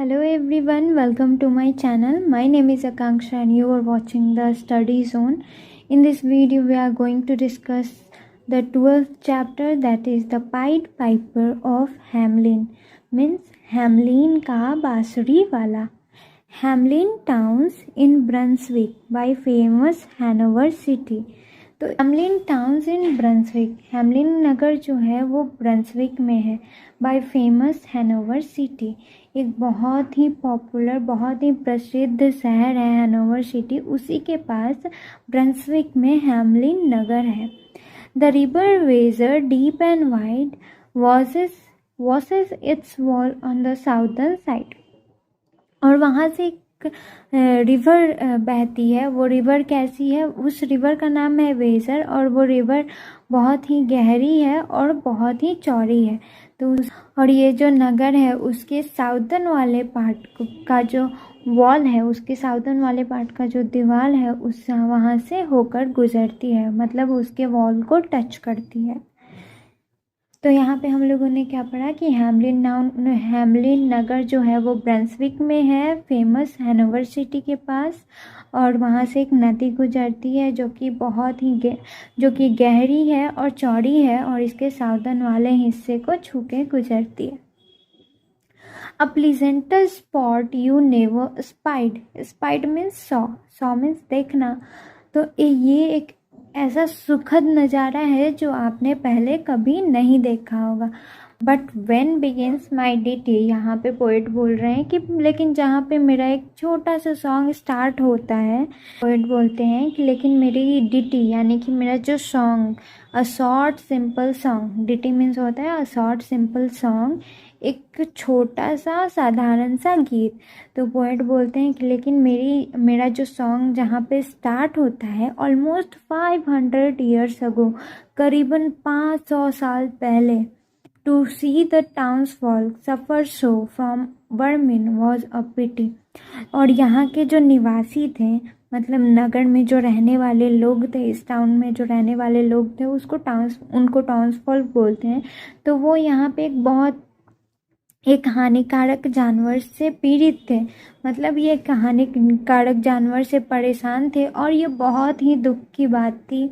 Hello everyone, welcome to my channel. My name is Akanksha and you are watching the Study Zone. In this video we are going to discuss the 12th chapter, that is the Pied Piper of Hamelin. Means Hamelin का बांसुरी वाला. Hamelin towns in Brunswick by famous Hanover city. तो Hamelin towns in Brunswick, Hamelin नगर जो है वो Brunswick में है. बाय फेमस हैनोवर सिटी, एक बहुत ही पॉपुलर, बहुत ही प्रसिद्ध शहर है हैनोवर सिटी, उसी के पास ब्रंसविक में हैमलिन नगर है. The river Weser deep and wide washes its wall on the southern side. और वहाँ से एक रिवर बहती है. वो रिवर कैसी है? उस रिवर का नाम है वेजर और वो रिवर बहुत ही गहरी है और बहुत ही चौड़ी है. तो और ये जो नगर है उसके साउदर्न वाले पार्ट का जो वॉल है, उसके साउदर्न वाले पार्ट का जो दीवार है उस वहाँ से होकर गुजरती है, मतलब उसके वॉल को टच करती है. तो यहाँ पे हम लोगों ने क्या पढ़ा कि हैमलिन नगर जो है वो ब्रंसविक में है, फेमस हैनोवर सिटी के पास. और वहाँ से एक नदी गुजरती है जो कि गहरी है और चौड़ी है और इसके साउदर्न वाले हिस्से को छू के गुजरती है. A pleasanter spot you never spied means saw means देखना. तो ये एक ऐसा सुखद नज़ारा है जो आपने पहले कभी नहीं देखा होगा. But when begins my ditty, यहाँ पे पोएट बोल रहे हैं कि लेकिन जहाँ पे मेरा एक छोटा सा सॉन्ग स्टार्ट होता है, पोएट बोलते हैं कि लेकिन मेरी डिटी यानी कि मेरा जो song, a short simple song, ditty means होता है अ शॉर्ट सिंपल सॉन्ग, एक छोटा सा साधारण सा गीत. तो पोएट बोलते हैं कि लेकिन मेरा जो सॉन्ग जहाँ पे स्टार्ट होता है ऑलमोस्ट 500 ईयर्स अगो, करीबन 500 साल पहले, to see the townsfolk suffer so from vermin was a pity. और यहाँ के जो निवासी थे, मतलब नगर में जो रहने वाले लोग थे, इस टाउन में जो रहने वाले लोग थे उनको टाउन्सफॉल बोलते हैं. तो वो यहाँ पे एक हानिकारक जानवर से पीड़ित थे, मतलब ये एक हानिकारक जानवर से परेशान थे और ये बहुत ही दुख की बात थी.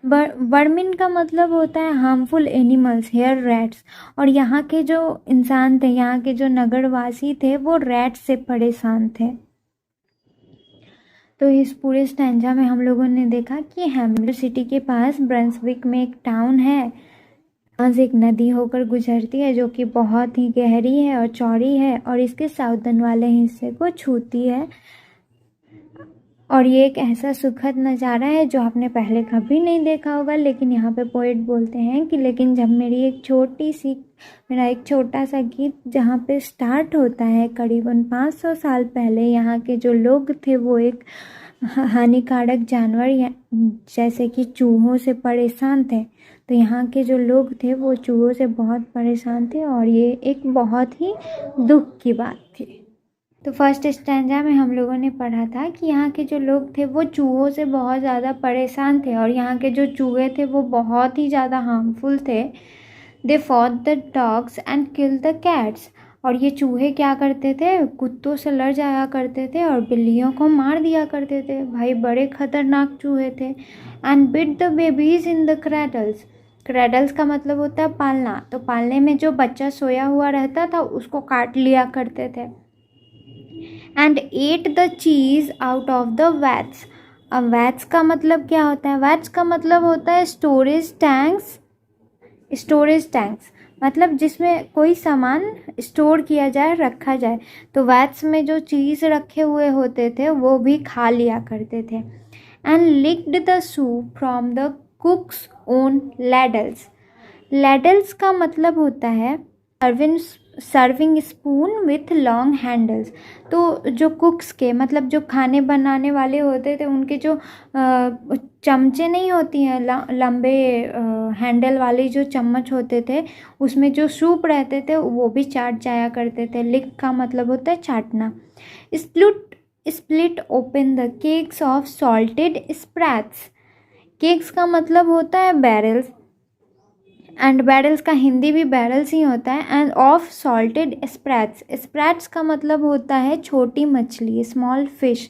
वर्मिन का मतलब होता है हार्मफुल एनिमल्स, हेयर रैट्स. और यहाँ के जो इंसान थे, यहाँ के जो नगरवासी थे, वो रैट से परेशान थे. तो इस पूरे स्टैंजा में हम लोगों ने देखा कि हैमलिन सिटी के पास ब्रंसविक में एक टाउन है, वहाँ से एक नदी होकर गुजरती है जो कि बहुत ही गहरी है और चौड़ी है और इसके साउदर्न वाले हिस्से को छूती है. और ये एक ऐसा सुखद नज़ारा है जो आपने पहले कभी नहीं देखा होगा. लेकिन यहाँ पे पोएट बोलते हैं कि लेकिन जब मेरा एक छोटा सा गीत जहाँ पे स्टार्ट होता है करीबन 500 साल पहले, यहाँ के जो लोग थे वो एक हानिकारक जानवर जैसे कि चूहों से परेशान थे. तो यहाँ के जो लोग थे वो चूहों से बहुत परेशान थे और ये एक बहुत ही दुख की बात थी. तो फर्स्ट स्टैंजा में हम लोगों ने पढ़ा था कि यहाँ के जो लोग थे वो चूहों से बहुत ज़्यादा परेशान थे और यहाँ के जो चूहे थे वो बहुत ही ज़्यादा हार्मफुल थे. They fought the dogs and kill the cats. और ये चूहे क्या करते थे? कुत्तों से लड़ जाया करते थे और बिल्लियों को मार दिया करते थे. भाई बड़े खतरनाक चूहे थे. And bit the babies in the cradles. Cradles का मतलब होता है पालना. तो पालने में जो बच्चा सोया हुआ रहता था उसको काट लिया करते थे. And at the cheese out of the watts. अब वैट्स का मतलब क्या होता है? वैट्स का मतलब होता है स्टोरेज टैंक्स, मतलब जिसमें कोई सामान स्टोर किया जाए, रखा जाए. तो वैट्स में जो चीज़ रखे हुए होते थे वो भी खा लिया करते थे. And licked the soup from the cooks own ladles. Ladles का मतलब होता है serving spoon with long handles. तो जो कुक्स के मतलब जो खाने बनाने वाले होते थे उनके जो चमचे नहीं होती हैं, लंबे हैंडल वाले जो चम्मच होते थे, उसमें जो सूप रहते थे वो भी चाट जाया करते थे. लिक का मतलब होता है चाटना. Split open the cakes of salted sprats. Cakes का मतलब होता है बैरल्स. एंड बैरल्स का हिंदी भी बैरल्स ही होता है। End of salted sprats, sprats का मतलब होता है छोटी मछली, स्मॉल फिश।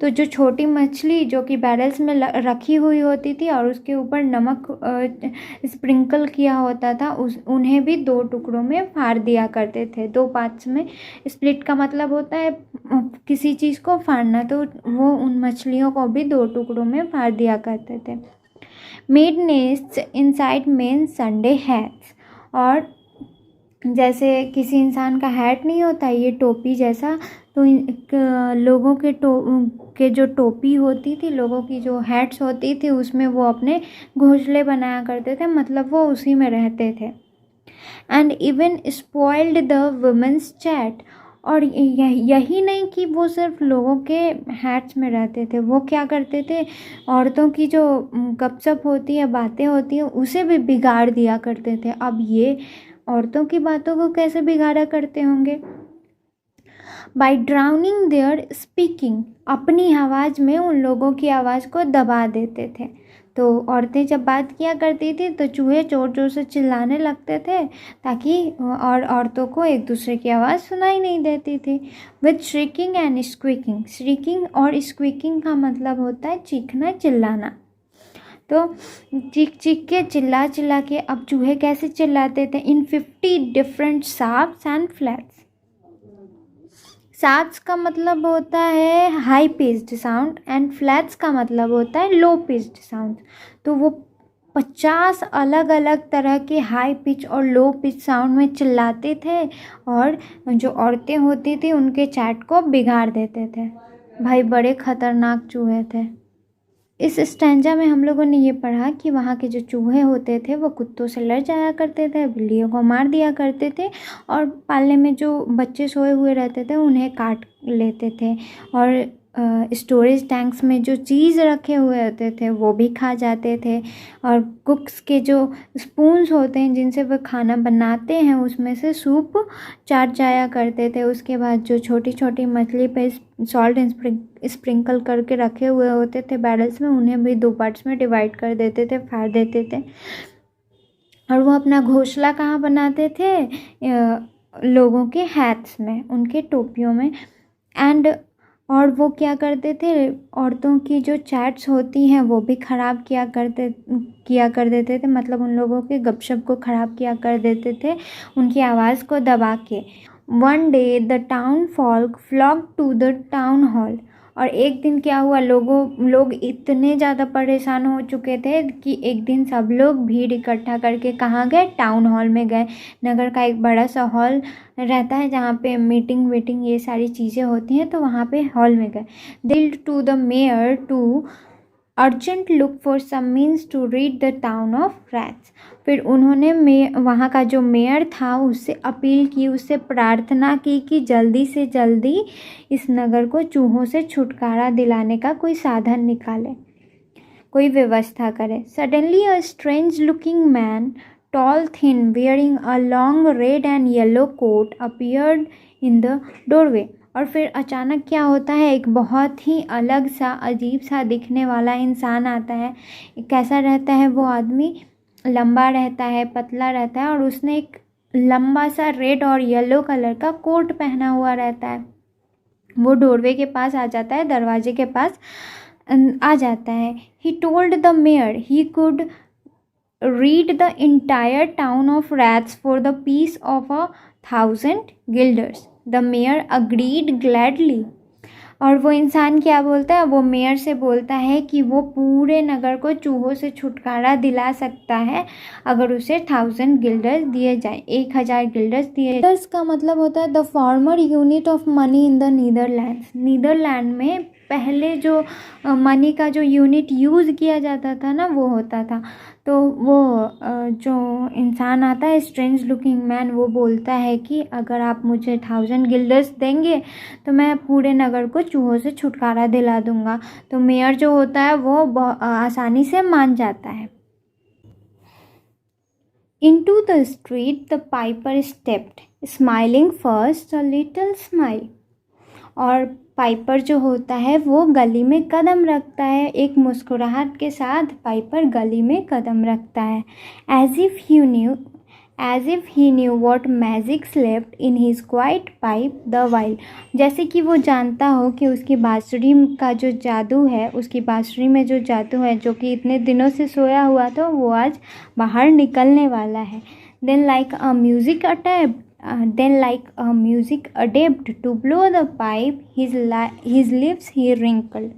तो जो छोटी मछली जो कि बैरल्स में रखी हुई होती थी और उसके ऊपर नमक स्प्रिंकल किया होता था, उन्हें भी 2 टुकड़ों में फाड़ दिया करते थे, 2 पार्ट्स में। स्प्लिट का मतलब होता है किसी चीज़ को फाड़ना, तो वो उन मछलियों को भी 2 टुकड़ों में फाड़ दिया करते थे। Made nests inside main Sunday hats, और जैसे किसी इंसान का हैट नहीं होता ये टोपी जैसा, तो लोगों के जो टोपी होती थी, लोगों की जो हैट्स होती थी, उसमें वो अपने घोंसले बनाया करते थे, मतलब वो उसी में रहते थे। And even spoiled the women's chat, और यही नहीं कि वो सिर्फ लोगों के हैट्स में रहते थे, वो क्या करते थे, औरतों की जो गपशप होती है, बातें होती है, उसे भी बिगाड़ दिया करते थे। अब ये औरतों की बातों को कैसे बिगाड़ा करते होंगे? बाय ड्राउनिंग देयर स्पीकिंग, अपनी आवाज़ में उन लोगों की आवाज़ को दबा देते थे। तो औरतें जब बात किया करती थी तो चूहे ज़ोर ज़ोर से चिल्लाने लगते थे, ताकि और औरतों को एक दूसरे की आवाज़ सुनाई नहीं देती थी। With shrieking and squeaking, shrieking और स्क्वीकिंग का मतलब होता है चीखना, चिल्लाना। तो चीख चीख के, चिल्ला चिल्ला के, अब चूहे कैसे चिल्लाते थे? इन 50 डिफरेंट साफ्स एंड फ्लैट्स। साफ्स का मतलब होता है high pitched sound and flats का मतलब होता है लो पिच्ड साउंड। तो वो 50 अलग अलग तरह के हाई पिच और लो पिच साउंड में चिल्लाते थे, और जो औरतें होती थी उनके चैट को बिगाड़ देते थे। भाई बड़े खतरनाक चूहे थे। इस स्टैंजा में हम लोगों ने ये पढ़ा कि वहाँ के जो चूहे होते थे वो कुत्तों से लड़ जाया करते थे, बिल्लियों को मार दिया करते थे, और पालने में जो बच्चे सोए हुए रहते थे उन्हें काट लेते थे, और स्टोरेज टैंक्स में जो चीज़ रखे हुए होते थे वो भी खा जाते थे, और कुक्स के जो स्पून्स होते हैं जिनसे वो खाना बनाते हैं उसमें से सूप चाट जाया करते थे। उसके बाद जो छोटी छोटी मछली पे सॉल्ट स्प्रिंकल करके रखे हुए होते थे बैरल्स में, उन्हें भी 2 पार्ट्स में डिवाइड कर देते थे, फाड़ देते थे। और वो अपना घोंसला कहाँ बनाते थे? लोगों के हैट्स में, उनके टोपियों में। एंड और वो क्या करते थे, औरतों की जो चैट्स होती हैं वो भी ख़राब किया कर देते थे, मतलब उन लोगों के गपशप को ख़राब किया कर देते थे उनकी आवाज़ को दबा के। One day the town folk flock to the town hall, और एक दिन क्या हुआ, लोग इतने ज़्यादा परेशान हो चुके थे कि एक दिन सब लोग भीड़ इकट्ठा करके कहाँ गए? टाउन हॉल में गए। नगर का एक बड़ा सा हॉल रहता है जहाँ पे मीटिंग वीटिंग ये सारी चीज़ें होती हैं, तो वहाँ पे हॉल में गए। दिल्ड to the mayor to urgent look for some means to rid the town of rats. फिर उन्होंने वहाँ का जो मेयर था उससे अपील की, उससे प्रार्थना की कि जल्दी से जल्दी इस नगर को चूहों से छुटकारा दिलाने का कोई साधन निकाले, कोई व्यवस्था करे। Suddenly a strange looking man, tall thin, wearing a long red and yellow coat, appeared in the doorway। और फिर अचानक क्या होता है, एक बहुत ही अलग सा, अजीब सा दिखने वाला इंसान आता है। कैसा रहता है वो आदमी? लंबा रहता है, पतला रहता है, और उसने एक लंबा सा रेड और येलो कलर का कोट पहना हुआ रहता है। वो डोरवे के पास आ जाता है, दरवाजे के पास आ जाता है। He told the mayor he could read the entire town of rats for the peace of 1,000 guilders। The mayor agreed gladly। और वो इंसान क्या बोलता है? वो मेयर से बोलता है कि वो पूरे नगर को चूहों से छुटकारा दिला सकता है अगर उसे 1,000 गिल्डर्स दिए जाए, 1,000 गिल्डर्स दिए। गिल्डर्स का मतलब होता है the former unit of money in the Netherlands. Netherland में पहले जो मनी का जो यूनिट यूज़ किया जाता था ना, वो होता था। तो वो जो इंसान आता है, स्ट्रेंज लुकिंग मैन, वो बोलता है कि अगर आप मुझे 1,000 गिल्डर्स देंगे तो मैं पूरे नगर को चूहों से छुटकारा दिला दूंगा। तो मेयर जो होता है वो आसानी से मान जाता है। Into the street the piper stepped, smiling first a little smile। और पाइपर जो होता है वो गली में कदम रखता है। एक मुस्कुराहट के साथ पाइपर गली में कदम रखता है। As if he knew what magic slept in his quiet pipe the while। जैसे कि वो जानता हो कि उसकी बांसुरी का जो जादू है, उसकी बांसुरी में जो जादू है जो कि इतने दिनों से सोया हुआ था, वो आज बाहर निकलने वाला है। Then like a music adept to blow the pipe, his lips he wrinkled।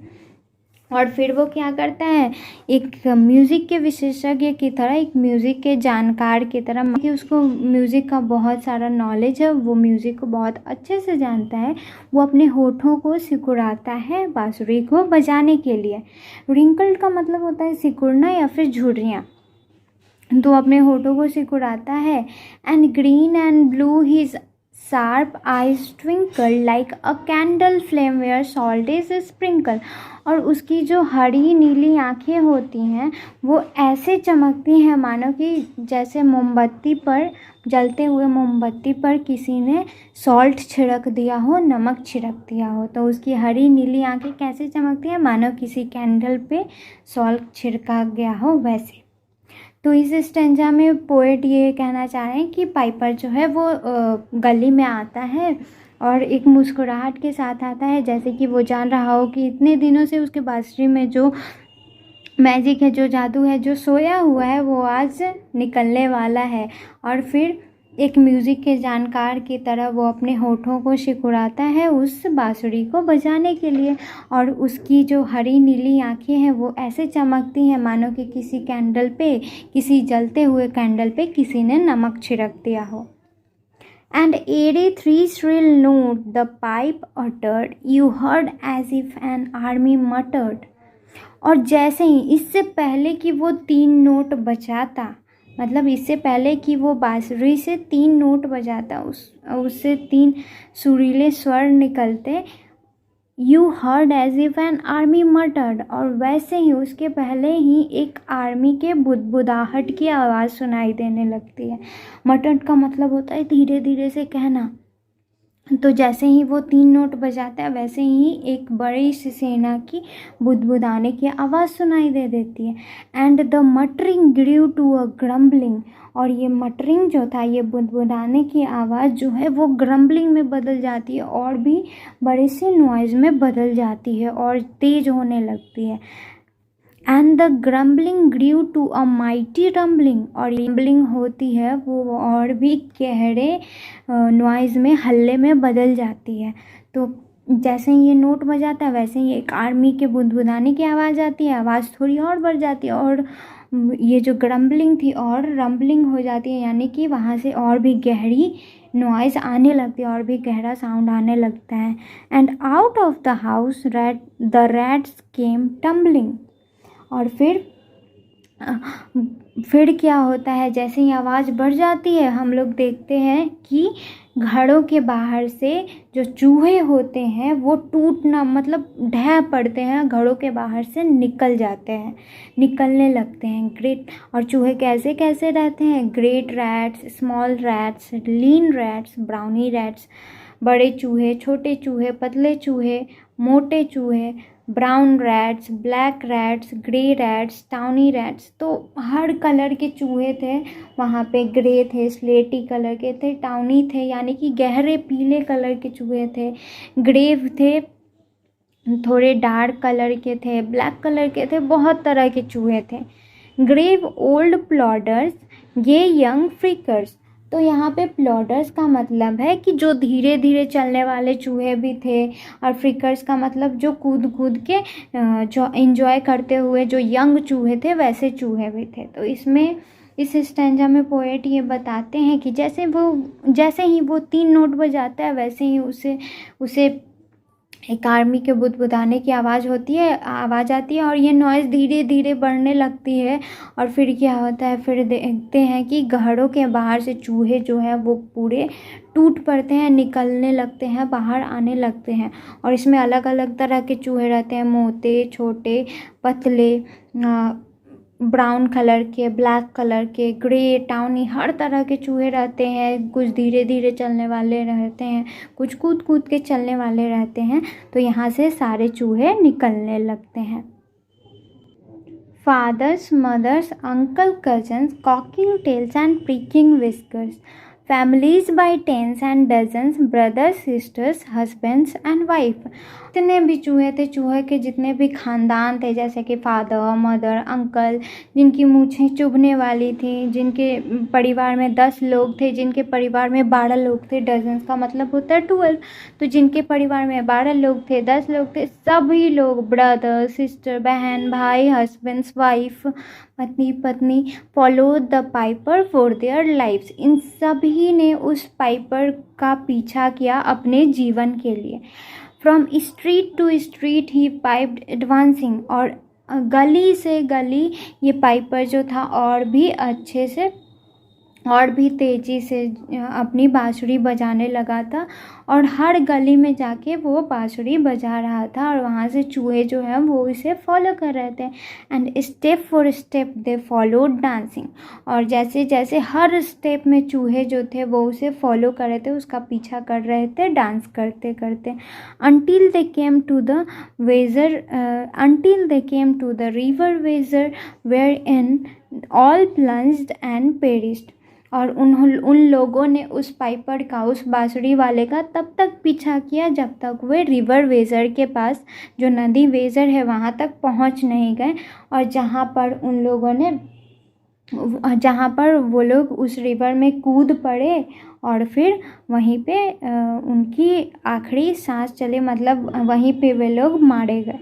और फिर वो क्या करता है, एक म्यूज़िक के विशेषज्ञ की तरह, एक म्यूज़िक के जानकार की तरह, कि उसको म्यूज़िक का बहुत सारा नॉलेज है, वो म्यूज़िक को बहुत अच्छे से जानता है, वो अपने होठों को सिकुड़ाता है बांसुरी को बजाने के लिए। रिंकल्ड का मतलब होता है सिकुड़ना या फिर झुर्रियाँ। तो अपने होठों को सिकुड़ाता है। And green and blue his sharp eyes twinkle like a candle flame where salt is sprinkle. और उसकी जो हरी नीली आँखें होती हैं वो ऐसे चमकती हैं मानो कि जैसे मोमबत्ती पर, जलते हुए मोमबत्ती पर किसी ने सॉल्ट छिड़क दिया हो, नमक छिड़क दिया हो। तो उसकी हरी नीली आँखें कैसे चमकती हैं, मानो किसी कैंडल पे सॉल्ट छिड़का गया हो वैसे। तो इस स्टेंजा में पोएट ये कहना चाह रहे हैं कि पाइपर जो है वो गली में आता है और एक मुस्कुराहट के साथ आता है, जैसे कि वो जान रहा हो कि इतने दिनों से उसके बांसुरी में जो मैजिक है, जो जादू है, जो सोया हुआ है, वो आज निकलने वाला है। और फिर एक म्यूज़िक के जानकार की तरह वो अपने होठों को सिकुड़ाता है उस बांसुरी को बजाने के लिए। और उसकी जो हरी नीली आँखें हैं वो ऐसे चमकती हैं मानो कि किसी कैंडल पे, किसी जलते हुए कैंडल पे किसी ने नमक छिड़क दिया हो। And ere three shrill note the pipe uttered, you heard as if an army muttered। और जैसे ही, इससे पहले कि वो 3 नोट बजाता, मतलब इससे पहले कि वो बांसुरी से 3 नोट बजाता, उससे 3 सुरीले स्वर निकलते, you heard as if an army muttered. और वैसे ही उसके पहले ही एक आर्मी के बुदबुदाहट की आवाज़ सुनाई देने लगती है। मटर्ड का मतलब होता है धीरे धीरे से कहना। तो जैसे ही वो 3 नोट बजाता है वैसे ही एक बड़ी सी सेना की बुदबुदाने की आवाज़ सुनाई दे देती है। And the muttering grew to a grumbling. और ये मटरिंग जो था, ये बुदबुदाने की आवाज़ जो है वो ग्रम्बलिंग में बदल जाती है और भी बड़े से नॉइज़ में बदल जाती है और तेज़ होने लगती है। And the grumbling grew to a mighty rumbling. और रम्बलिंग होती है वो और भी गहरे नॉइज़ में, हल्ले में बदल जाती है। तो जैसे ही ये नोट बजाता है वैसे ही एक आर्मी के बुदबुदाने की आवाज़ आती है, आवाज़ थोड़ी और बढ़ जाती है और ये जो ग्रम्बलिंग थी और रम्बलिंग हो जाती है, यानी कि वहाँ से और भी गहरी नॉइज़ आने लगती है और भी गहरा साउंड आने लगता है। And out of the house the rats came tumbling. और फिर क्या होता है, जैसे ही आवाज़ बढ़ जाती है हम लोग देखते हैं कि घरों के बाहर से जो चूहे होते हैं वो टूटना, मतलब ढह पड़ते हैं, घरों के बाहर से निकल जाते हैं, निकलने लगते हैं। ग्रेट, और चूहे कैसे कैसे रहते हैं, ग्रेट रैट्स, स्मॉल रैट्स, लीन रैट्स, ब्राउनी रैट्स, बड़े चूहे, छोटे चूहे, पतले चूहे, मोटे चूहे, brown rats, black rats, grey rats, tawny rats. तो हर कलर के चूहे थे वहाँ पे। ग्रे थे, स्लेटी कलर के थे, टाउनी थे यानी कि गहरे पीले कलर के चूहे थे, ग्रेव थे, थोड़े डार्क कलर के थे, ब्लैक कलर के थे, बहुत तरह के चूहे थे। ग्रेव ओल्ड प्लॉडर्स, ये यंग फ्रीकर्स। तो यहाँ पे प्लॉडर्स का मतलब है कि जो धीरे धीरे चलने वाले चूहे भी थे, और फ्रिकर्स का मतलब जो कूद कूद के जो एंजॉय करते हुए जो यंग चूहे थे वैसे चूहे भी थे। तो इसमें इस स्टैंजा में पोएट ये बताते हैं कि जैसे ही वो 3 नोट बजाता है वैसे ही उसे एक आर्मी के बुदबुदाने की आवाज़ आती है और ये नॉइज़ धीरे धीरे बढ़ने लगती है। और फिर क्या होता है, फिर देखते हैं कि घरों के बाहर से चूहे जो है वो पूरे टूट पड़ते हैं, निकलने लगते हैं, बाहर आने लगते हैं। और इसमें अलग अलग तरह के चूहे रहते हैं, मोटे, छोटे, पतले, ब्राउन कलर के, ब्लैक कलर के, ग्रे, टाउनी, हर तरह के चूहे रहते हैं। कुछ धीरे धीरे चलने वाले रहते हैं, कुछ कूद कूद के चलने वाले रहते हैं। तो यहाँ से सारे चूहे निकलने लगते हैं। Fathers, mothers, uncle, cousins, cocking tails and pricking whiskers, families by tens and dozens, brothers, sisters, husbands and wife। जितने भी चूहे थे, चूहे के जितने भी खानदान थे, जैसे कि फादर, मदर, अंकल, जिनकी मूछें चुभने वाली थी, जिनके परिवार में 10 लोग थे, जिनके परिवार में 12 लोग थे, डजन्स का मतलब होता है 12। तो जिनके परिवार में 12 लोग थे, 10 लोग थे, सभी लोग, ब्रदर, सिस्टर, बहन, भाई, हस्बैंड्स, वाइफ, पत्नी, पत्नी, follow the piper for their lives. इन सभी ने उस पाइपर का पीछा किया अपने जीवन के लिए। From street to street he piped advancing, और गली से गली ये पाइपर जो था और भी अच्छे से और भी तेज़ी से अपनी बांसुरी बजाने लगा था, और हर गली में जाके वो बांसुरी बजा रहा था, और वहाँ से चूहे जो हैं वो इसे फॉलो कर रहे थे। And step for step they followed dancing, और जैसे जैसे हर स्टेप में चूहे जो थे वो उसे फॉलो कर रहे थे, उसका पीछा कर रहे थे डांस करते करते। until they came to the river Weser, wherein all plunged and perished। और उन लोगों ने उस पाइपर का, उस बांसुरी वाले का तब तक पीछा किया जब तक वे रिवर वेजर के पास, जो नदी वेजर है, वहाँ तक पहुँच नहीं गए। और जहाँ पर वो लोग उस रिवर में कूद पड़े, और फिर वहीं पे उनकी आखिरी सांस चले, मतलब वहीं पे वे लोग मारे गए।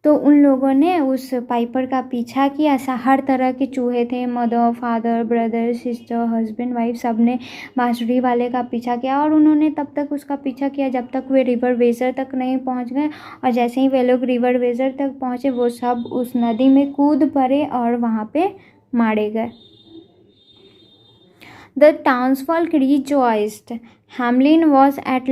तो उन लोगों ने उस पाइपर का पीछा किया। ऐसा हर तरह के चूहे थे, mother, father, brother, sister, husband, wife, सब ने बांसुरी वाले का पीछा किया, और उन्होंने तब तक उसका पीछा किया जब तक वे रिवर वेजर तक नहीं पहुंच गए। और जैसे ही वे लोग रिवर वेजर तक पहुंचे, वो सब उस नदी में कूद पड़े और वहाँ पे मारे गए। The townsfolk rejoiced. Hamlin was at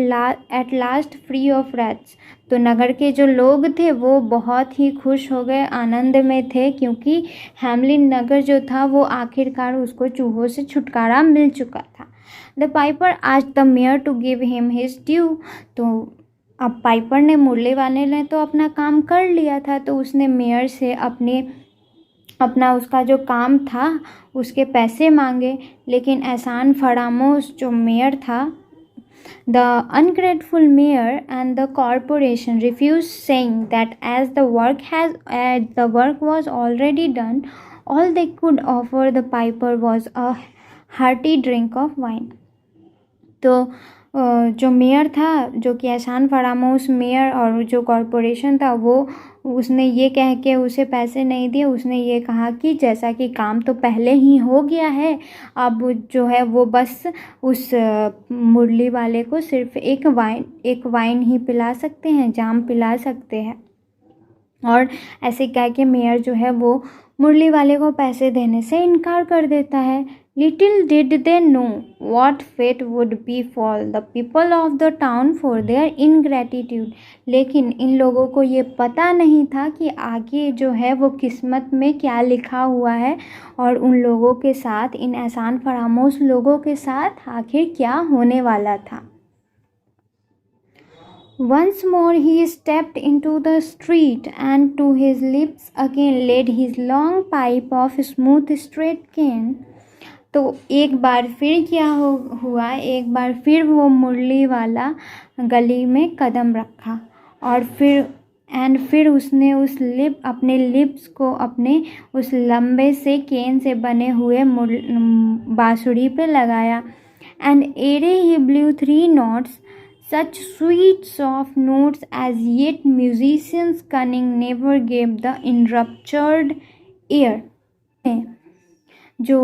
last free of rats. तो नगर के जो लोग थे वो बहुत ही खुश हो गए, आनंद में थे, क्योंकि हैमलिन नगर जो था वो आखिरकार उसको चूहों से छुटकारा मिल चुका था। The piper asked the mayor to give him his due। तो अब पाइपर ने, मुरली वाले ने तो अपना काम कर लिया था, तो उसने मेयर से अपना उसका जो काम था उसके पैसे मांगे। लेकिन एहसान फरामोश जो मेयर था, the ungrateful mayor and the corporation refuse, saying that as the work was already done, all they could offer the piper was a hearty drink of wine. तो जो मेयर था, जो कि एहसान फरामोश मेयर, और जो कॉरपोरेशन था, वो उसने ये कह के उसे पैसे नहीं दिए। उसने ये कहा कि जैसा कि काम तो पहले ही हो गया है, अब जो है वो बस उस मुरली वाले को सिर्फ एक वाइन ही पिला सकते हैं, जाम पिला सकते हैं। और ऐसे कह के मेयर जो है वो मुरली वाले को पैसे देने से इनकार कर देता है। Little did they know what fate would befall the people of the town for their ingratitude. लेकिन इन लोगों को ये पता नहीं था कि आगे जो है वो किस्मत में क्या लिखा हुआ है, और उन लोगों के साथ, इन एहसान फरामोश लोगों के साथ आखिर क्या होने वाला था। Once more he stepped into the street, and to his lips again laid his long pipe of smooth straight cane। तो एक बार फिर क्या हुआ, एक बार फिर वो मुरली वाला गली में कदम रखा, और फिर उसने अपने लिप्स को अपने उस लंबे से केन से बने हुए बांसुरी पे लगाया। And ere he blew 3 notes, such sweet soft notes as yet musician's cunning never gave the enraptured ear। जो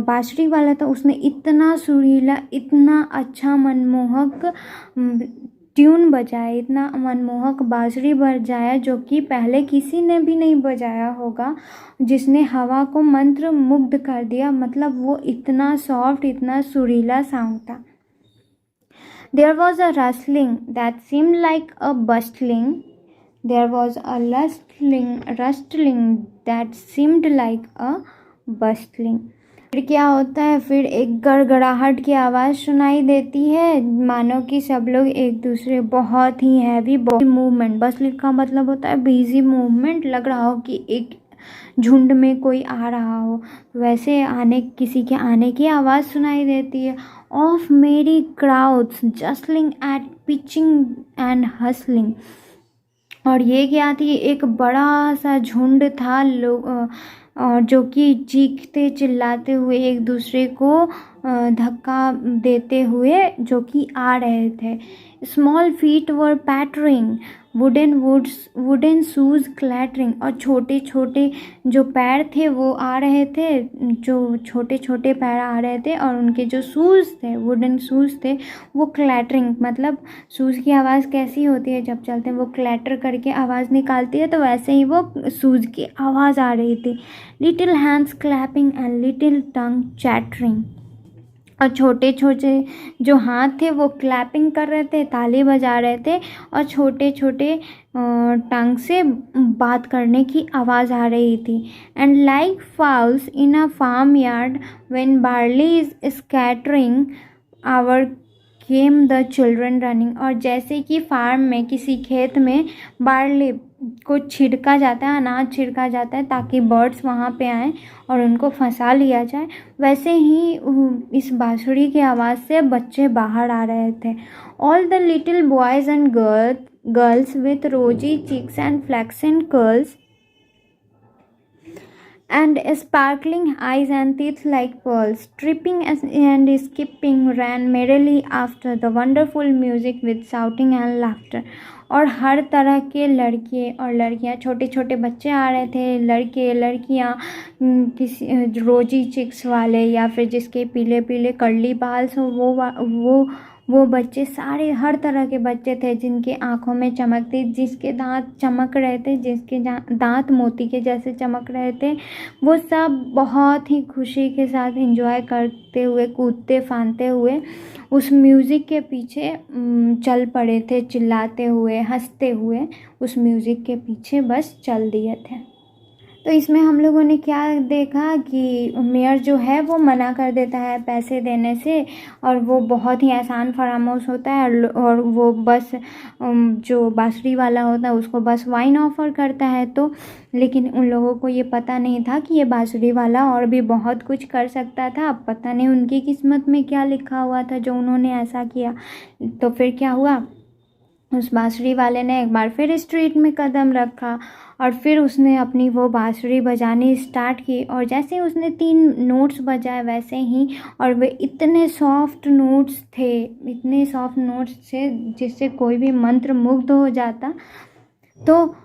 बांसुरी वाला था उसने इतना सुरीला, इतना अच्छा मनमोहक ट्यून बजाया, इतना मनमोहक बांसुरी बजाया, जो कि पहले किसी ने भी नहीं बजाया होगा, जिसने हवा को मंत्र मुग्ध कर दिया। मतलब वो इतना सॉफ्ट, इतना सुरीला साउंड था। There was a rustling that seemed like a bustling, There was a rustling that seemed like a bustling. फिर क्या होता है, फिर एक गड़गड़ाहट की आवाज़ सुनाई देती है, मानो कि सब लोग एक दूसरे, बहुत ही हैवी मूवमेंट, बस्टलिंग का मतलब होता है बिजी मूवमेंट, लग रहा हो कि एक झुंड में कोई आ रहा हो, वैसे किसी के आने की आवाज़ सुनाई देती है। Of merry crowds justling at pitching and hustling. और ये क्या थी, एक बड़ा सा झुंड था लोग, और जो कि चीखते चिल्लाते हुए एक दूसरे को धक्का देते हुए जो कि आ रहे थे। स्मॉल फीट वर पैटरिंग, वुडन शूज क्लैटरिंग। और छोटे छोटे जो पैर थे वो आ रहे थे, जो छोटे छोटे पैर आ रहे थे, और उनके जो शूज़ थे, वुडन शूज़ थे, वो क्लैटरिंग, मतलब शूज़ की आवाज़ कैसी होती है जब चलते हैं, वो क्लैटर करके आवाज़ निकालती है, तो वैसे ही वो शूज़ की आवाज़ आ रही थी। Little hands clapping and little tongue chattering. और छोटे छोटे जो हाथ थे वो क्लैपिंग कर रहे थे, ताली बजा रहे थे, और छोटे छोटे टंग से बात करने की आवाज़ आ रही थी। And like fowls in a farmyard when barley is scattering out came the children running. और जैसे कि फार्म में, किसी खेत में बार्ली को छिड़का जाता है, अनाज छिड़का जाता है ताकि बर्ड्स वहाँ पे आएँ और उनको फंसा लिया जाए, वैसे ही इस बांसुरी की आवाज़ से बच्चे बाहर आ रहे थे। All the little boys and girls with rosy cheeks and flaxen curls and sparkling eyes and teeth like pearls, tripping and skipping, ran merrily after the wonderful music with shouting and laughter. और हर तरह के लड़के और लड़कियां, छोटे छोटे बच्चे आ रहे थे, लड़के लड़कियां, किसी रोजी चिक्स वाले या फिर जिसके पीले पीले कर्ली बाल हो, वो बच्चे सारे, हर तरह के बच्चे थे, जिनके आँखों में चमक थी, जिसके दांत चमक रहे थे, जिसके दांत मोती के जैसे चमक रहे थे, वो सब बहुत ही खुशी के साथ एंजॉय करते हुए, कूदते फांदते हुए उस म्यूज़िक के पीछे चल पड़े थे, चिल्लाते हुए, हंसते हुए उस म्यूज़िक के पीछे बस चल दिए थे। तो इसमें हम लोगों ने क्या देखा कि मेयर जो है वो मना कर देता है पैसे देने से, और वो बहुत ही आसान फरामोश होता है, और वो बस जो बांसुरी वाला होता है उसको बस वाइन ऑफ़र करता है। तो लेकिन उन लोगों को ये पता नहीं था कि ये बांसुरी वाला और भी बहुत कुछ कर सकता था। अब पता नहीं उनकी किस्मत में क्या लिखा हुआ था जो उन्होंने ऐसा किया। तो फिर क्या हुआ, उस बांसुरी वाले ने एक बार फिर स्ट्रीट में कदम रखा, और फिर उसने अपनी वो बांसुरी बजानी स्टार्ट की। और जैसे ही उसने 3 नोट्स बजाए वैसे ही, और वे इतने सॉफ्ट नोट्स थे जिससे कोई भी मंत्र मुग्ध हो जाता। तो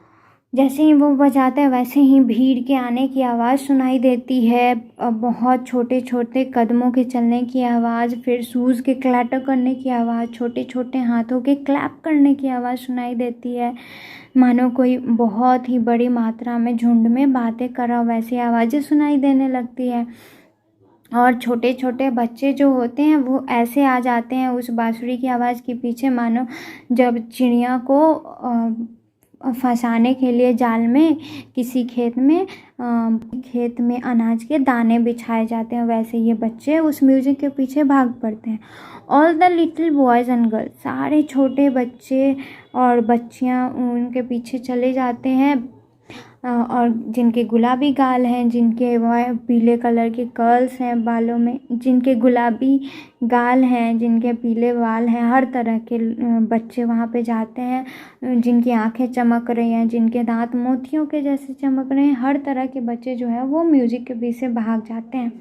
जैसे ही वो बजाते हैं वैसे ही भीड़ के आने की आवाज़ सुनाई देती है, बहुत छोटे छोटे कदमों के चलने की आवाज़, फिर शूज़ के क्लैटर करने की आवाज़, छोटे छोटे हाथों के क्लैप करने की आवाज़ सुनाई देती है, मानो कोई बहुत ही बड़ी मात्रा में झुंड में बातें कर रहा हो, वैसी आवाज़ें सुनाई देने लगती है। और छोटे छोटे बच्चे जो होते हैं वो ऐसे आ जाते हैं उस बांसुरी की आवाज़ के पीछे, मानो जब चिड़िया को फंसाने के लिए जाल में किसी खेत में अनाज के दाने बिछाए जाते हैं, वैसे ये बच्चे उस म्यूज़िक के पीछे भाग पड़ते हैं। All the little boys and girls, सारे छोटे बच्चे और बच्चियां उनके पीछे चले जाते हैं, और जिनके गुलाबी गाल हैं, जिनके पीले कलर के कर्ल्स हैं बालों में, जिनके गुलाबी गाल हैं, जिनके पीले बाल हैं, हर तरह के बच्चे वहाँ पे जाते हैं, जिनकी आंखें चमक रही हैं, जिनके दांत मोतियों के जैसे चमक रहे हैं, हर तरह के बच्चे जो है वो म्यूज़िक के पीछे भाग जाते हैं,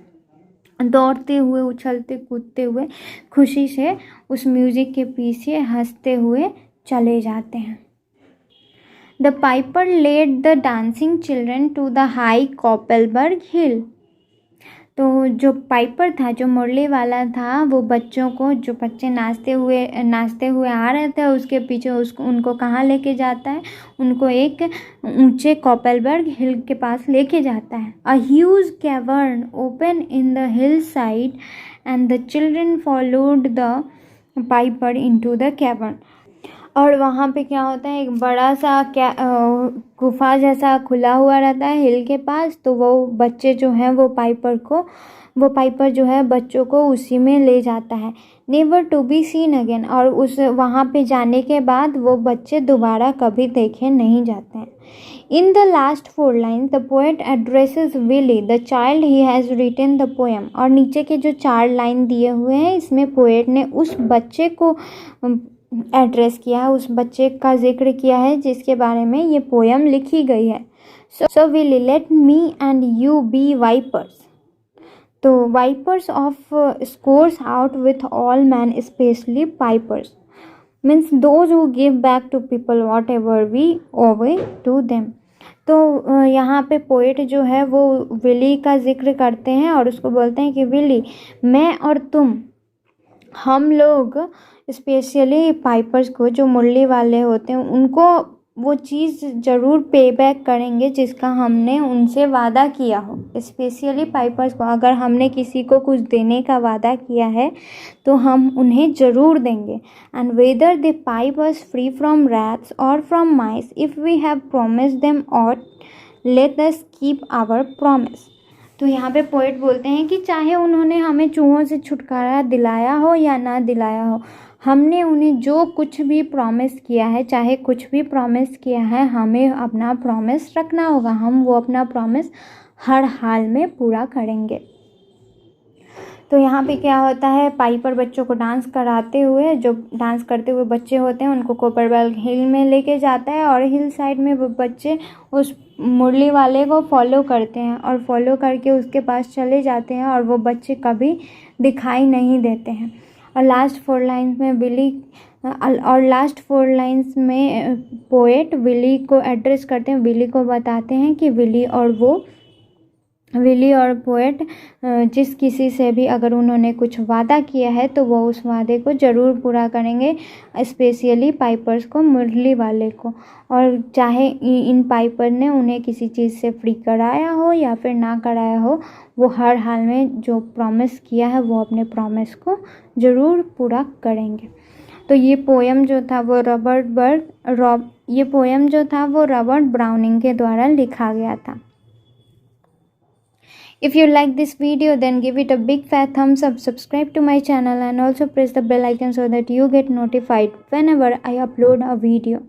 दौड़ते हुए, उछलते कूदते हुए, खुशी से उस म्यूज़िक के पीछे हंसते हुए चले जाते हैं। The piper led the dancing children to the high Koppelberg hill. तो जो पाइपर था, जो मुरली वाला था, वो बच्चों को, जो बच्चे नाचते हुए आ रहे थे उसके पीछे उनको कहाँ लेके जाता है, उनको एक ऊंचे कॉपेलबर्ग हिल के पास लेके जाता है। A huge cavern open in the hillside and the children followed the piper into the cavern. और वहाँ पे क्या होता है, एक बड़ा सा क्या गुफा जैसा खुला हुआ रहता है हिल के पास। तो वो बच्चे जो हैं वो पाइपर जो है बच्चों को उसी में ले जाता है, never to be seen again. और उस वहाँ पे जाने के बाद वो बच्चे दोबारा कभी देखे नहीं जाते हैं। In the last 4 lines, the poet addresses Willie, the child he has written the poem। और नीचे के जो 4 लाइन दिए हुए हैं, इसमें पोएट ने उस बच्चे को एड्रेस किया है, उस बच्चे का जिक्र किया है जिसके बारे में ये पोएम लिखी गई है। So Willie, let me and you be vipers। तो vipers of scores out with all men, especially pipers, means those who give back to people whatever we owe to them। तो यहाँ पे पोएट जो है वो विली का जिक्र करते हैं और उसको बोलते हैं कि विली, मैं और तुम, हम लोग स्पेशली पाइपर्स को, जो मुरली वाले होते हैं, उनको वो चीज़ ज़रूर पे बैक करेंगे जिसका हमने उनसे वादा किया हो। स्पेशली पाइपर्स को, अगर हमने किसी को कुछ देने का वादा किया है तो हम उन्हें ज़रूर देंगे। And whether they pipe us free from rats और from mice, if we have promise them aught, let us keep our promise. तो यहाँ पे पोएट बोलते हैं कि चाहे उन्होंने हमें चूहों से छुटकारा दिलाया हो या ना दिलाया हो, हमने उन्हें जो कुछ भी प्रॉमिस किया है, चाहे कुछ भी प्रॉमिस किया है, हमें अपना प्रॉमिस रखना होगा। हम वो अपना प्रॉमिस हर हाल में पूरा करेंगे। तो यहाँ पे क्या होता है, पाइपर बच्चों को डांस कराते हुए, जो डांस करते हुए बच्चे होते हैं उनको कोपरबेल हिल में लेके जाता है और हिल साइड में वो बच्चे उस मुरली वाले को फॉलो करते हैं और फॉलो करके उसके पास चले जाते हैं और वो बच्चे कभी दिखाई नहीं देते हैं। और लास्ट 4 लाइन्स में पोएट विली को एड्रेस करते हैं, विली को बताते हैं कि विली और पोएट जिस किसी से भी अगर उन्होंने कुछ वादा किया है तो वो उस वादे को ज़रूर पूरा करेंगे, स्पेशली पाइपर्स को, मुरली वाले को। और चाहे इन पाइपर ने उन्हें किसी चीज़ से फ्री कराया हो या फिर ना कराया हो, वो हर हाल में जो प्रॉमिस किया है वो अपने प्रॉमिस को ज़रूर पूरा करेंगे। तो ये पोएम जो था वो रॉबर्ट ब्राउनिंग के द्वारा लिखा गया था। If you like this video, then give it a big fat thumbs up, subscribe to my channel and also press the bell icon so that you get notified whenever I upload a video.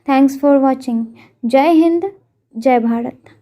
Thanks for watching. Jai Hind, Jai Bharat।